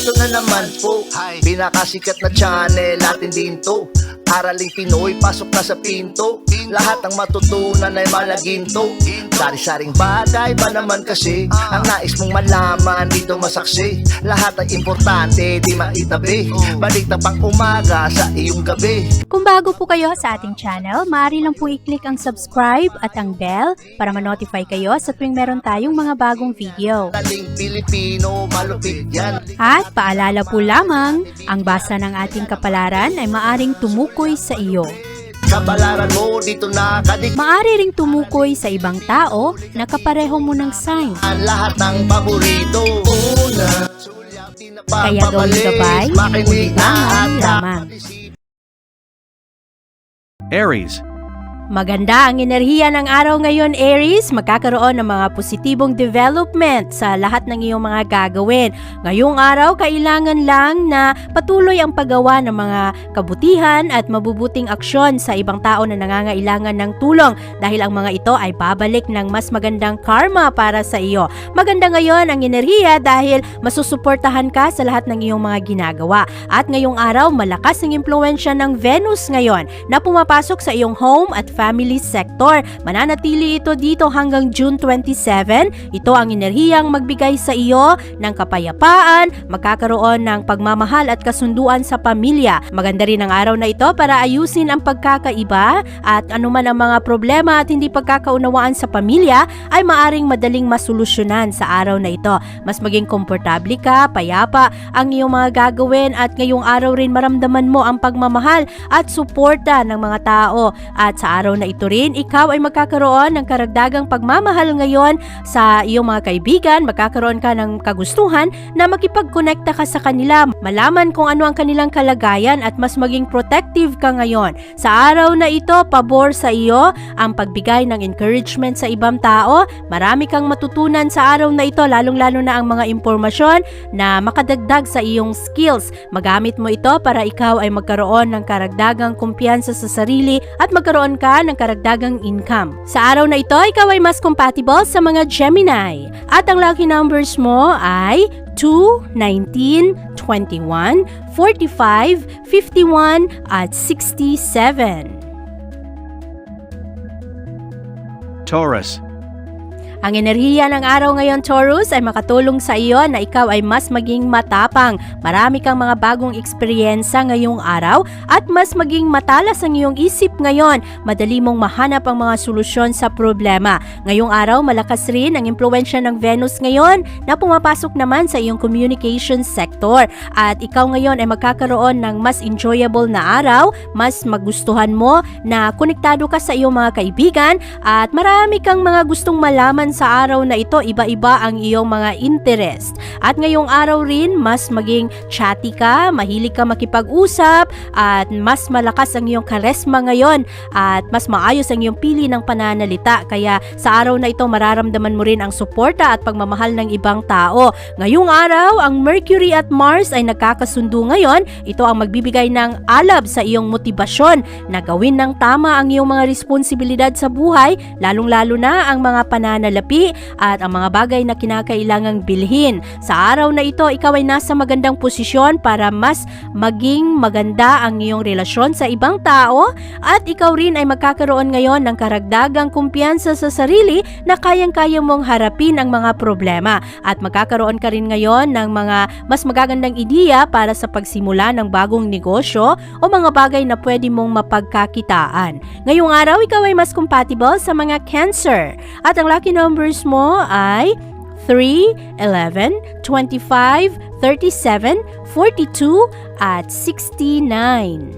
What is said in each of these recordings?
Eto na naman po, pinakasikat na channel natin din to. Araling Pinoy, pasok na sa pinto. Lahat ng matutunan ay malaginto. Sari-saring bagay ba naman kasi ang nais mong malaman dito masaksi. Lahat ay importante, di maitabi. Balik na pang umaga sa iyong gabi. Kung bago po kayo sa ating channel, maaari lang po i-click ang subscribe at ang bell para ma-notify kayo sa tuwing meron tayong mga bagong video. Taling Pilipino, malupit yan. At paalala po lamang, ang basa ng ating kapalaran ay maaring tumukoy sa iyo. Kapalaran mo dito nakadik. Maaari ring tumukoy sa ibang tao na kapareho mo ng sign. Lahat ng paborito. Una, Kaya gawing gabay, makinig ulitangan na lamang. Aries. Maganda ang enerhiya ng araw ngayon, Aries. Magkakaroon ng mga positibong development sa lahat ng iyong mga gagawin. Ngayong araw, kailangan lang na patuloy ang paggawa ng mga kabutihan at mabubuting aksyon sa ibang tao na nangangailangan ng tulong dahil ang mga ito ay babalik ng mas magandang karma para sa iyo. Maganda ngayon ang enerhiya dahil masusuportahan ka sa lahat ng iyong mga ginagawa. At ngayong araw, malakas ang impluensya ng Venus ngayon na pumapasok sa iyong home at family sector. Mananatili ito dito hanggang June 27. Ito ang enerhiyang magbigay sa iyo ng kapayapaan, magkakaroon ng pagmamahal at kasunduan sa pamilya. Maganda rin ang araw na ito para ayusin ang pagkakaiba at anuman ang mga problema at hindi pagkakaunawaan sa pamilya ay maaring madaling masolusyonan sa araw na ito. Mas maging komportable ka, payapa ang iyong mga gagawin at ngayong araw rin maramdaman mo ang pagmamahal at suporta ng mga tao. At sa araw na ito rin, ikaw ay magkakaroon ng karagdagang pagmamahal ngayon sa iyong mga kaibigan, magkakaroon ka ng kagustuhan na makipag-connecta ka sa kanila, malaman kung ano ang kanilang kalagayan at mas maging protective ka ngayon. Sa araw na ito, pabor sa iyo ang pagbigay ng encouragement sa ibang tao. Marami kang matutunan sa araw na ito, lalong-lalo na ang mga impormasyon na makadagdag sa iyong skills. Magamit mo ito para ikaw ay magkaroon ng karagdagang kumpiyansa sa sarili at magkaroon ka ng karagdagang income. Sa araw na ito, ikaw ay mas compatible sa mga Gemini. At ang lucky numbers mo ay 2, 19, 21, 45, 51, at 67. Taurus. Ang enerhiya ng araw ngayon, Taurus, ay makatulong sa iyo na ikaw ay mas maging matapang. Marami kang mga bagong eksperyensya ngayong araw at mas maging matalas ang iyong isip ngayon. Madali mong mahanap ang mga solusyon sa problema. Ngayong araw, malakas rin ang impluensya ng Venus ngayon na pumapasok naman sa iyong communication sector. At ikaw ngayon ay magkakaroon ng mas enjoyable na araw, mas magustuhan mo na konektado ka sa iyong mga kaibigan at marami kang mga gustong malaman sa araw na ito, iba-iba ang iyong mga interest. At ngayong araw rin, mas maging chatty ka, mahilig ka makipag-usap, at mas malakas ang iyong charisma ngayon, at mas maayos ang iyong pili ng pananalita. Kaya sa araw na ito, mararamdaman mo rin ang suporta at pagmamahal ng ibang tao. Ngayong araw, ang Mercury at Mars ay nagkakasundo ngayon. Ito ang magbibigay ng alab sa iyong motibasyon na gawin ng tama ang iyong mga responsibilidad sa buhay, lalong-lalo na ang mga pananalapi at ang mga bagay na kinakailangang bilhin. Sa araw na ito, ikaw ay nasa magandang posisyon para mas maging maganda ang iyong relasyon sa ibang tao at ikaw rin ay magkakaroon ngayon ng karagdagang kumpiyansa sa sarili na kayang-kaya mong harapin ang mga problema at magkakaroon ka rin ngayon ng mga mas magagandang ideya para sa pagsimula ng bagong negosyo o mga bagay na pwede mong mapagkakitaan. Ngayong araw, ikaw ay mas compatible sa mga Cancer at ang lucky numbers mo ay 3, 11, 25, 37, 42, at 69.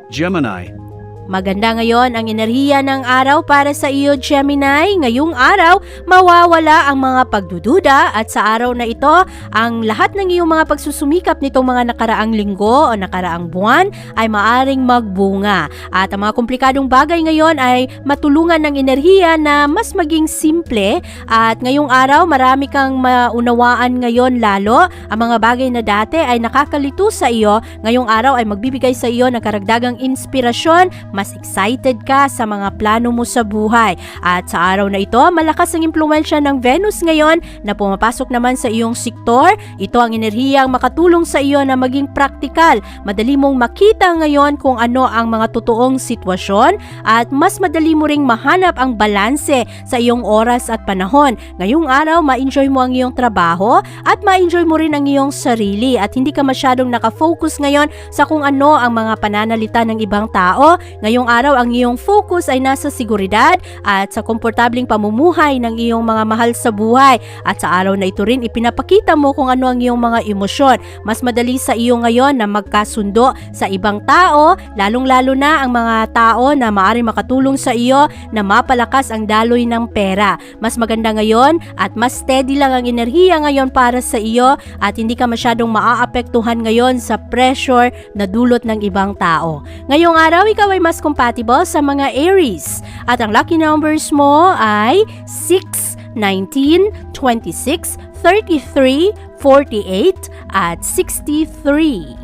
Gemini. Maganda ngayon ang enerhiya ng araw para sa iyo, Gemini. Ngayong araw, mawawala ang mga pagdududa at sa araw na ito, ang lahat ng iyong mga pagsusumikap nitong mga nakaraang linggo o nakaraang buwan ay maaring magbunga. At ang mga komplikadong bagay ngayon ay matulungan ng enerhiya na mas maging simple at ngayong araw, marami kang maunawaan ngayon lalo. Ang mga bagay na dati ay nakakalito sa iyo, ngayong araw ay magbibigay sa iyo ng karagdagang inspirasyon, mas excited ka sa mga plano mo sa buhay. At sa araw na ito, malakas ang impluwensya ng Venus ngayon na pumapasok naman sa iyong sektor. Ito ang enerhiyang makatulong sa iyo na maging praktikal. Madali mong makita ngayon kung ano ang mga totoong sitwasyon at mas madali mo ring mahanap ang balanse sa iyong oras at panahon. Ngayong araw, ma-enjoy mo ang iyong trabaho at ma-enjoy mo rin ang iyong sarili at hindi ka masyadong nakafocus ngayon sa kung ano ang mga pananalita ng ibang tao. Ngayong araw, ang iyong focus ay nasa seguridad at sa komportabling pamumuhay ng iyong mga mahal sa buhay. At sa araw na ito rin, ipinapakita mo kung ano ang iyong mga emosyon. Mas madali sa iyo ngayon na magkasundo sa ibang tao, lalong-lalo na ang mga tao na maaari makatulong sa iyo na mapalakas ang daloy ng pera. Mas maganda ngayon at mas steady lang ang enerhiya ngayon para sa iyo at hindi ka masyadong maaapektuhan ngayon sa pressure na dulot ng ibang tao. Ngayong araw, ikaw ay mas compatible sa mga Aries at ang lucky numbers mo ay 6, 19, 26, 33, 48 at 63.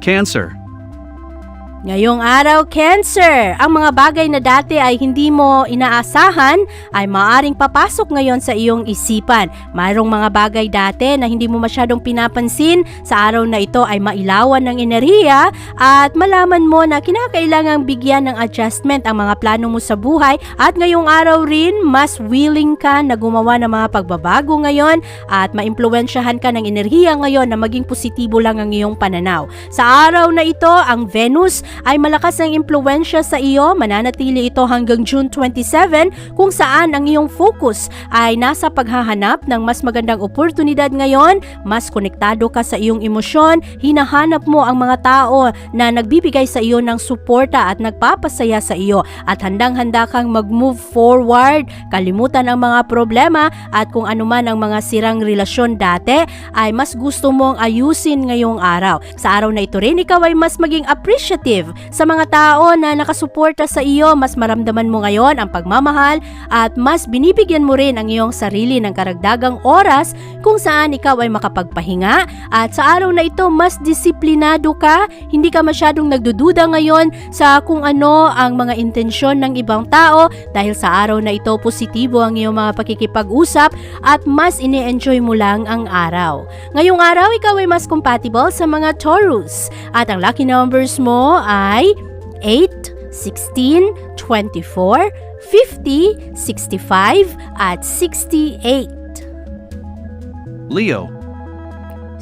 Cancer. Ngayong araw, Cancer, ang mga bagay na dati ay hindi mo inaasahan ay maaaring papasok ngayon sa iyong isipan. Mayroong mga bagay dati na hindi mo masyadong pinapansin, sa araw na ito ay mailawan ng enerhiya at malaman mo na kinakailangang bigyan ng adjustment ang mga plano mo sa buhay at ngayong araw rin, mas willing ka na gumawa ng mga pagbabago ngayon at maimpluwensyahan ka ng enerhiya ngayon na maging positibo lang ang iyong pananaw. Sa araw na ito, ang Venus ay malakas ang impluwensya sa iyo. Mananatili ito hanggang June 27 kung saan ang iyong focus ay nasa paghahanap ng mas magandang oportunidad ngayon. Mas konektado ka sa iyong emosyon, hinahanap mo ang mga tao na nagbibigay sa iyo ng suporta at nagpapasaya sa iyo at handang-handa kang mag-move forward. Kalimutan ang mga problema at kung anuman ang mga sirang relasyon dati ay mas gusto mong ayusin ngayong araw. Sa araw na ito rin, ikaw ay mas maging appreciative sa mga tao na nakasuporta sa iyo. Mas maramdaman mo ngayon ang pagmamahal at mas binibigyan mo rin ang iyong sarili ng karagdagang oras kung saan ikaw ay makapagpahinga at sa araw na ito mas disiplinado ka, hindi ka masyadong nagdududa ngayon sa kung ano ang mga intensyon ng ibang tao dahil sa araw na ito positibo ang iyong mga pakikipag-usap at mas ini-enjoy mo lang ang araw. Ngayong araw, ikaw ay mas compatible sa mga Taurus at ang lucky numbers mo ay 8, 16, 24, 50, 65 at 68. Leo.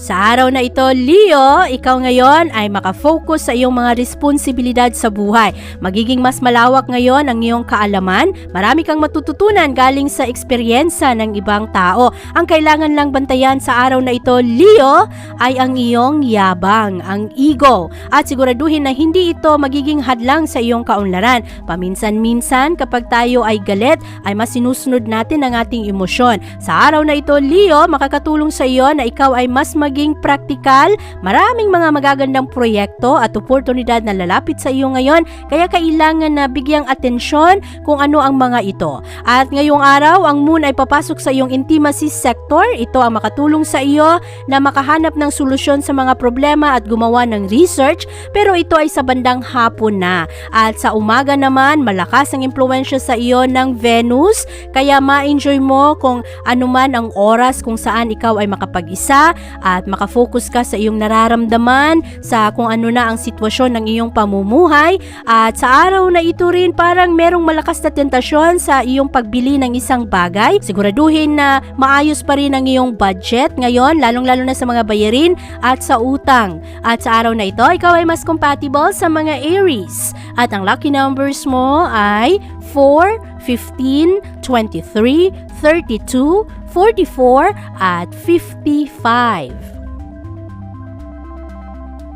Sa araw na ito, Leo, ikaw ngayon ay makafocus sa iyong mga responsibilidad sa buhay. Magiging mas malawak ngayon ang iyong kaalaman. Marami kang matututunan galing sa eksperyensya ng ibang tao. Ang kailangan lang bantayan sa araw na ito, Leo, ay ang iyong yabang, ang ego. At siguraduhin na hindi ito magiging hadlang sa iyong kaunlaran. Paminsan-minsan, kapag tayo ay galit, ay mas sinusunod natin ang ating emosyon. Sa araw na ito, Leo, makakatulong sa iyo na ikaw ay mas maging praktikal. Maraming mga magagandang proyekto at oportunidad na lalapit sa iyo ngayon, kaya kailangan na bigyang atensyon kung ano ang mga ito. At ngayong araw, ang moon ay papasok sa iyong intimacy sector. Ito ang makatulong sa iyo na makahanap ng solusyon sa mga problema at gumawa ng research, pero ito ay sa bandang hapon na. At sa umaga naman, malakas ang impluwensya sa iyo ng Venus, kaya ma-enjoy mo kung anuman ang oras kung saan ikaw ay makapag-isa at makafocus ka sa iyong nararamdaman, sa kung ano na ang sitwasyon ng iyong pamumuhay. At sa araw na ito rin, parang merong malakas na tentasyon sa iyong pagbili ng isang bagay. Siguraduhin na maayos pa rin ang iyong budget ngayon, lalong-lalo na sa mga bayarin at sa utang. At sa araw na ito, ikaw ay mas compatible sa mga Aries. At ang lucky numbers mo ay 4, 15, 23, 32, 44 at 55.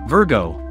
Virgo.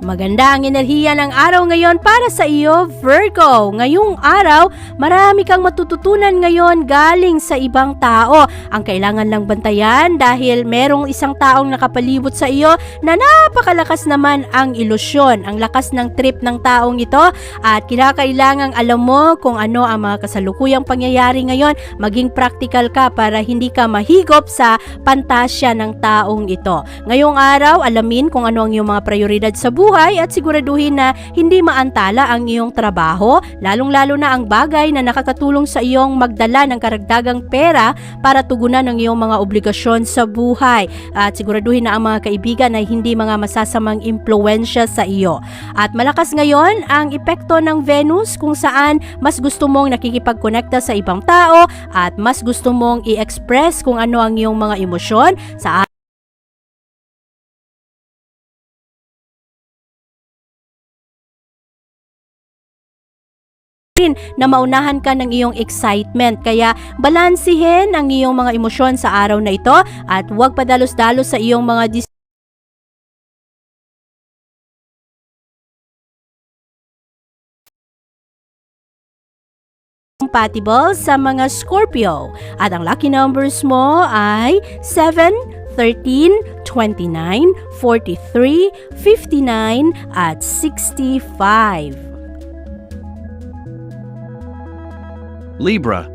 Maganda ang enerhiya ng araw ngayon para sa iyo, Virgo. Ngayong araw, marami kang matututunan ngayon galing sa ibang tao. Ang kailangan lang bantayan dahil merong isang taong nakapalibot sa iyo na napakalakas naman ang ilusyon, ang lakas ng trip ng taong ito, at kinakailangang alam mo kung ano ang mga kasalukuyang pangyayari ngayon. Maging practical ka para hindi ka mahigop sa pantasya ng taong ito. Ngayong araw, alamin kung ano ang iyong mga prioridad sa buhay buhay at siguraduhin na hindi maantala ang iyong trabaho, lalong-lalo na ang bagay na nakakatulong sa iyong magdala ng karagdagang pera para tugunan ang iyong mga obligasyon sa buhay. At siguraduhin na ang mga kaibigan ay hindi mga masasamang impluensya sa iyo. At malakas ngayon ang epekto ng Venus kung saan mas gusto mong nakikipagkonekta sa ibang tao at mas gusto mong i-express kung ano ang iyong mga emosyon sa na maunahan ka ng iyong excitement. Kaya balansihin ang iyong mga emosyon sa araw na ito at huwag padalos-dalos sa iyong mga compatible sa mga Scorpio. At ang lucky numbers mo ay 7, 13, 29, 43, 59 at 65. Libra.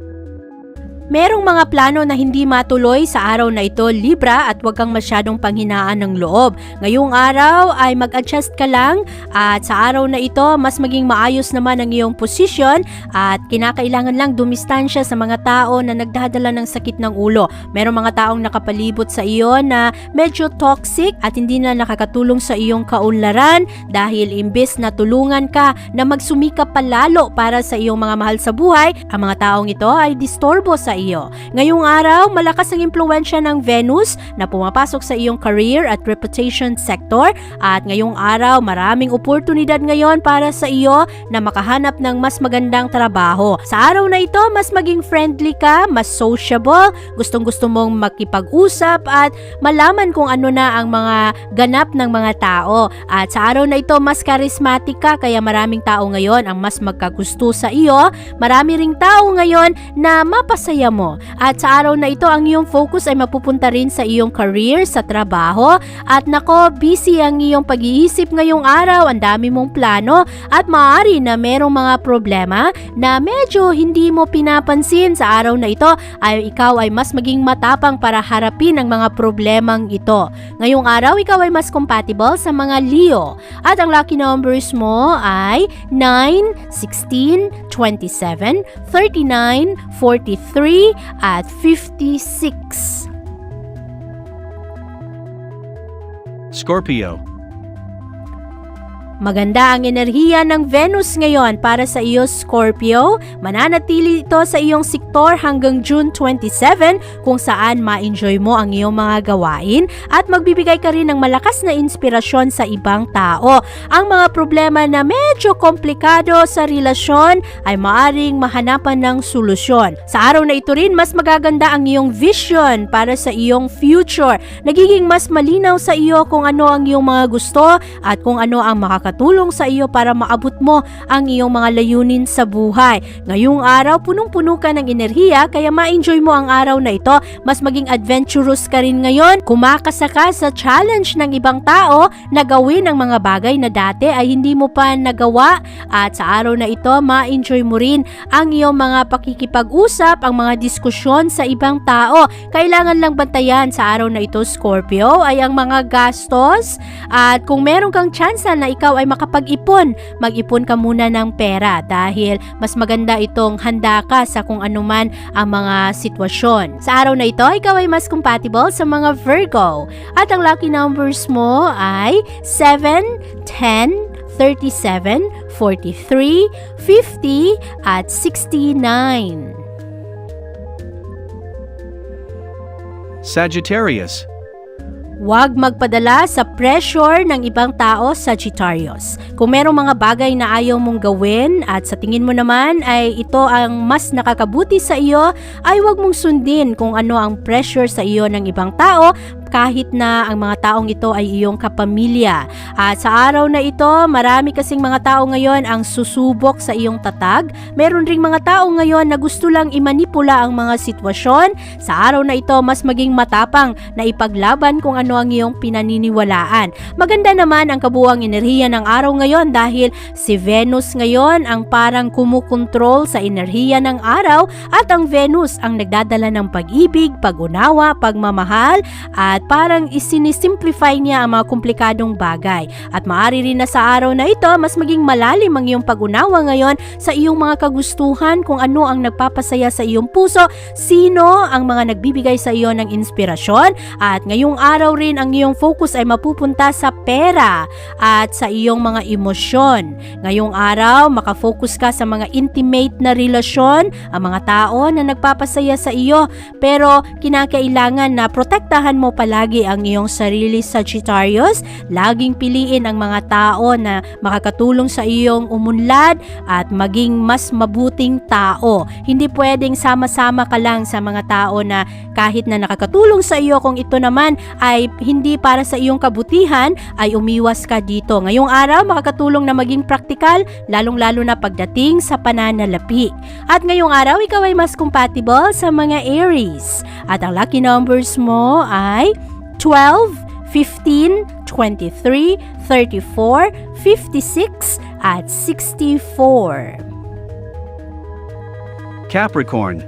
Merong mga plano na hindi matuloy sa araw na ito, Libra, at huwag kang masyadong panghinaan ng loob. Ngayong araw ay mag-adjust ka lang at sa araw na ito mas maging maayos naman ang iyong posisyon at kinakailangan lang dumistansya sa mga tao na nagdadala ng sakit ng ulo. Merong mga taong nakapalibot sa iyo na medyo toxic at hindi na nakakatulong sa iyong kaunlaran dahil imbes na tulungan ka na magsumikap palalo para sa iyong mga mahal sa buhay, ang mga taong ito ay disturbo sa iyo. Ngayong araw, malakas ang impluwensya ng Venus na pumapasok sa iyong career at reputation sector at ngayong araw, maraming oportunidad ngayon para sa iyo na makahanap ng mas magandang trabaho. Sa araw na ito, mas maging friendly ka, mas sociable, gustong-gusto mong makipag-usap at malaman kung ano na ang mga ganap ng mga tao. At sa araw na ito, mas charismatic ka kaya maraming tao ngayon ang mas magkagusto sa iyo. Marami ring tao ngayon na mapasaya mo. At sa araw na ito, ang iyong focus ay mapupunta rin sa iyong career, sa trabaho. At nako, busy ang iyong pag-iisip ngayong araw. Ang dami mong plano at maaari na merong mga problema na medyo hindi mo pinapansin. Sa araw na ito ay ikaw ay mas maging matapang para harapin ang mga problemang ito. Ngayong araw, ikaw ay mas compatible sa mga Leo. At ang lucky numbers mo ay 9, 16, 27, 39, 43 at 56. Scorpio. Maganda ang enerhiya ng Venus ngayon para sa iyo, Scorpio. Mananatili ito sa iyong sektor hanggang June 27 kung saan ma-enjoy mo ang iyong mga gawain at magbibigay ka rin ng malakas na inspirasyon sa ibang tao. Ang mga problema na medyo komplikado sa relasyon ay maaring mahanapan ng solusyon. Sa araw na ito rin, mas magaganda ang iyong vision para sa iyong future. Nagiging mas malinaw sa iyo kung ano ang iyong mga gusto at kung ano ang makakatulong sa iyo para maabot mo ang iyong mga layunin sa buhay. Ngayong araw, punong-puno ka ng enerhiya kaya ma-enjoy mo ang araw na ito. Mas maging adventurous ka rin ngayon. Kumakasa ka sa challenge ng ibang tao na gawin ang mga bagay na dati ay hindi mo pa nagawa. At sa araw na ito, ma-enjoy mo rin ang iyong mga pakikipag-usap, ang mga diskusyon sa ibang tao. Kailangan lang bantayan sa araw na ito, Scorpio, ay ang mga gastos at kung meron kang tsansa na ikaw ay makapag-ipon, mag-ipon ka muna ng pera dahil mas maganda itong handa ka sa kung anuman ang mga sitwasyon. Sa araw na ito, ikaw ay mas compatible sa mga Virgo at ang lucky numbers mo ay 7, 10, 37, 43, 50 at 69. Sagittarius. Huwag magpadala sa pressure ng ibang tao, Sagittarius. Kung merong mga bagay na ayaw mong gawin at sa tingin mo naman ay ito ang mas nakakabuti sa iyo, ay huwag mong sundin kung ano ang pressure sa iyo ng ibang tao kahit na ang mga taong ito ay iyong kapamilya. At sa araw na ito, marami kasing mga tao ngayon ang susubok sa iyong tatag. Meron ring mga tao ngayon na gusto lang imanipula ang mga sitwasyon. Sa araw na ito, mas maging matapang na ipaglaban kung ano ang iyong pinaniniwalaan. Maganda naman ang kabuuang enerhiya ng araw ngayon dahil si Venus ngayon ang parang kumukontrol sa enerhiya ng araw at ang Venus ang nagdadala ng pag-ibig, pag-unawa, pagmamahal at at parang isinisimplify niya ang mga komplikadong bagay. At maaari rin na sa araw na ito, mas maging malalim ang iyong pag-unawa ngayon sa iyong mga kagustuhan, kung ano ang nagpapasaya sa iyong puso, sino ang mga nagbibigay sa iyo ng inspirasyon. At ngayong araw rin, ang iyong focus ay mapupunta sa pera at sa iyong mga emosyon. Ngayong araw, makafocus ka sa mga intimate na relasyon, ang mga tao na nagpapasaya sa iyo, pero kinakailangan na protektahan mo palagi ang iyong sarili, Sagittarius. Laging piliin ang mga tao na makakatulong sa iyong umunlad at maging mas mabuting tao. Hindi pwedeng sama-sama ka lang sa mga tao na kahit na nakakatulong sa iyo, kung ito naman ay hindi para sa iyong kabutihan, ay umiwas ka dito. Ngayong araw, makakatulong na maging praktikal, lalong-lalo na pagdating sa pananalapi. At ngayong araw, ikaw ay mas compatible sa mga Aries. At ang lucky numbers mo ay 12, 15, 23, 34, 56, at 64. Capricorn.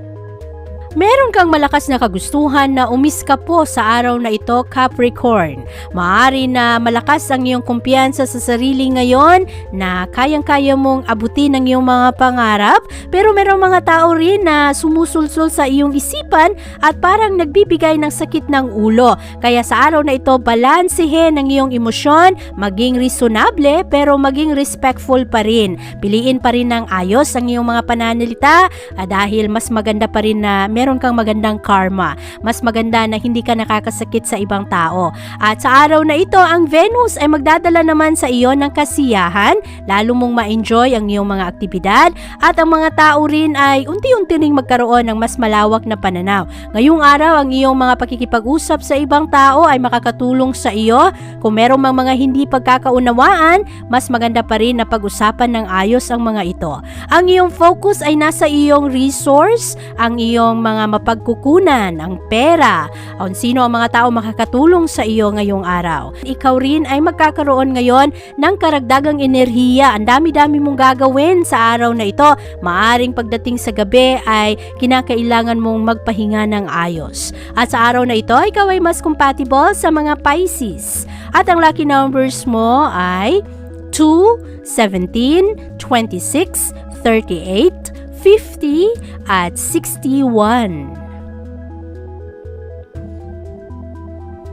Meron kang malakas na kagustuhan na umiska po sa araw na ito, Capricorn. Maaari na malakas ang iyong kumpiyansa sa sarili ngayon na kayang-kaya mong abutin ang iyong mga pangarap, pero merong mga tao rin na sumusulsul sa iyong isipan at parang nagbibigay ng sakit ng ulo. Kaya sa araw na ito, balansehin ang iyong emosyon, maging reasonable pero maging respectful pa rin. Piliin pa rin ng ayos ang iyong mga pananalita dahil mas maganda pa rin na meron kang magandang karma. Mas maganda na hindi ka nakakasakit sa ibang tao. At sa araw na ito, ang Venus ay magdadala naman sa iyo ng kasiyahan, lalo mong ma-enjoy ang iyong mga aktibidad, at ang mga tao rin ay unti-unti ring magkaroon ng mas malawak na pananaw. Ngayong araw, ang iyong mga pakikipag-usap sa ibang tao ay makakatulong sa iyo. Kung meron mang mga hindi pagkakaunawaan, mas maganda pa rin na pag-usapan ng ayos ang mga ito. Ang iyong focus ay nasa iyong resource, ang iyong mga mapagkukunan, ang pera, kung sino ang mga tao makakatulong sa iyo ngayong araw. Ikaw rin ay magkakaroon ngayon ng karagdagang enerhiya. Ang dami-dami mong gagawin sa araw na ito. Maaring pagdating sa gabi ay kinakailangan mong magpahinga ng ayos. At sa araw na ito, ikaw ay mas compatible sa mga Pisces. At ang lucky numbers mo ay 2, 17, 26, 38, 50, at 61.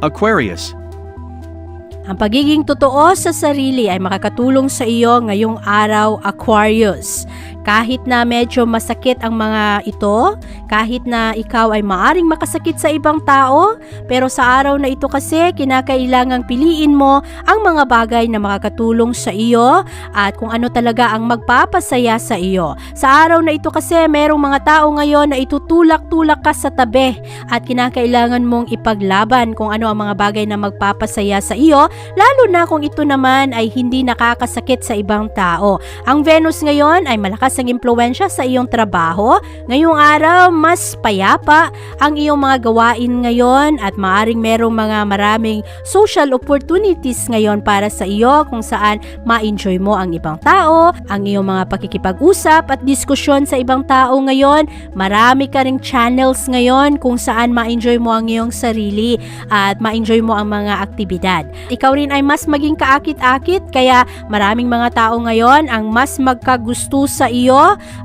Aquarius. Ang pagiging totoo sa sarili ay makakatulong sa iyo ngayong araw, Aquarius. Kahit na medyo masakit ang mga ito, kahit na ikaw ay maaring makasakit sa ibang tao, pero sa araw na ito kasi kinakailangang piliin mo ang mga bagay na makakatulong sa iyo at kung ano talaga ang magpapasaya sa iyo. Sa araw na ito kasi merong mga tao ngayon na itutulak-tulak ka sa tabi at kinakailangan mong ipaglaban kung ano ang mga bagay na magpapasaya sa iyo, lalo na kung ito naman ay hindi nakakasakit sa ibang tao. Ang Venus ngayon ay malakas ang impluwensya sa iyong trabaho. Ngayong araw, mas payapa ang iyong mga gawain ngayon at maaring merong mga maraming social opportunities ngayon para sa iyo kung saan ma-enjoy mo ang ibang tao, ang iyong mga pakikipag-usap at diskusyon sa ibang tao ngayon. Marami ka ring channels ngayon kung saan ma-enjoy mo ang iyong sarili at ma-enjoy mo ang mga aktibidad. Ikaw rin ay mas maging kaakit-akit kaya maraming mga tao ngayon ang mas magkagusto sa iyo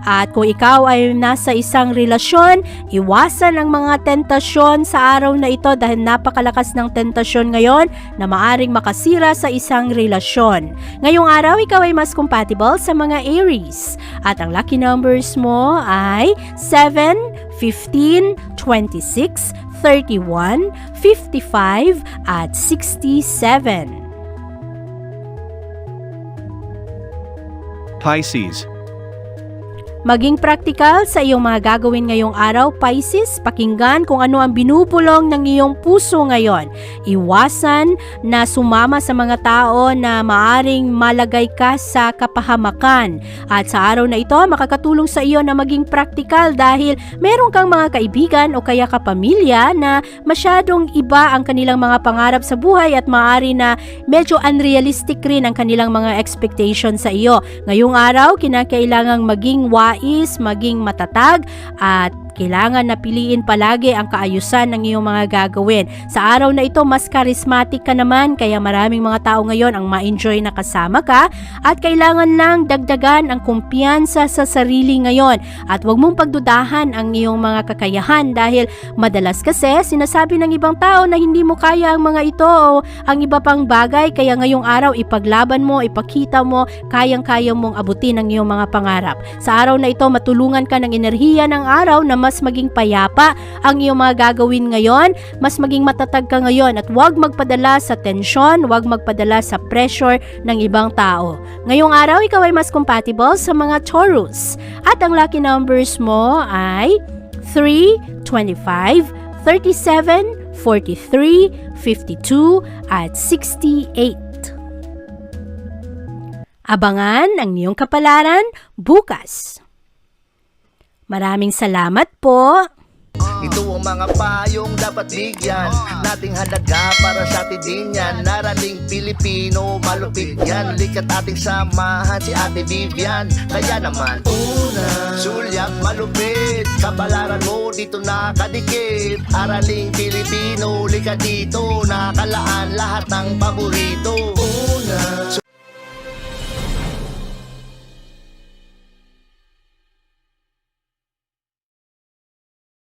at kung ikaw ay nasa isang relasyon, iwasan ang mga tentasyon sa araw na ito dahil napakalakas ng tentasyon ngayon na maaring makasira sa isang relasyon. Ngayong araw, ikaw ay mas compatible sa mga Aries at ang lucky numbers mo ay 7, 15, 26, 31, 55, at 67. Pisces. Maging praktikal sa iyong mga gagawin ngayong araw, Pisces. Pakinggan kung ano ang binubulong ng iyong puso ngayon. Iwasan na sumama sa mga tao na maaring malagay ka sa kapahamakan. At sa araw na ito, makakatulong sa iyo na maging praktikal dahil meron kang mga kaibigan o kaya kapamilya na masyadong iba ang kanilang mga pangarap sa buhay at maaari na medyo unrealistic rin ang kanilang mga expectation sa iyo. Ngayong araw, kinakailangang maging wais, maging matatag at kailangan na piliin palagi ang kaayusan ng iyong mga gagawin. Sa araw na ito, mas charismatic ka naman kaya maraming mga tao ngayon ang ma-enjoy na kasama ka at kailangan lang dagdagan ang kumpiyansa sa sarili ngayon at huwag mong pagdudahan ang iyong mga kakayahan dahil madalas kasi sinasabi ng ibang tao na hindi mo kaya ang mga ito o ang iba pang bagay kaya ngayong araw ipaglaban mo, ipakita mo, kayang-kaya mong abutin ang iyong mga pangarap. Sa araw na ito, matulungan ka ng enerhiya ng araw na mas maging payapa ang iyong mga gagawin ngayon, mas maging matatag ka ngayon at huwag magpadala sa tensyon, huwag magpadala sa pressure ng ibang tao. Ngayong araw, ikaw ay mas compatible sa mga Taurus at ang lucky numbers mo ay 3, 25, 37, 43, 52 at 68. Abangan ang iyong kapalaran bukas. Maraming salamat po. Ito ang mga payong dapat bigyan nating halaga para sa atin din yan. Narating Pilipino, malupit yan. Likat ating samahan si Ate Vivian. Kaya naman, una, sulyak malupit. Kapalaran mo dito nakadikit. Araling Pilipino, likat dito. Nakalaan lahat ng paborito. Una,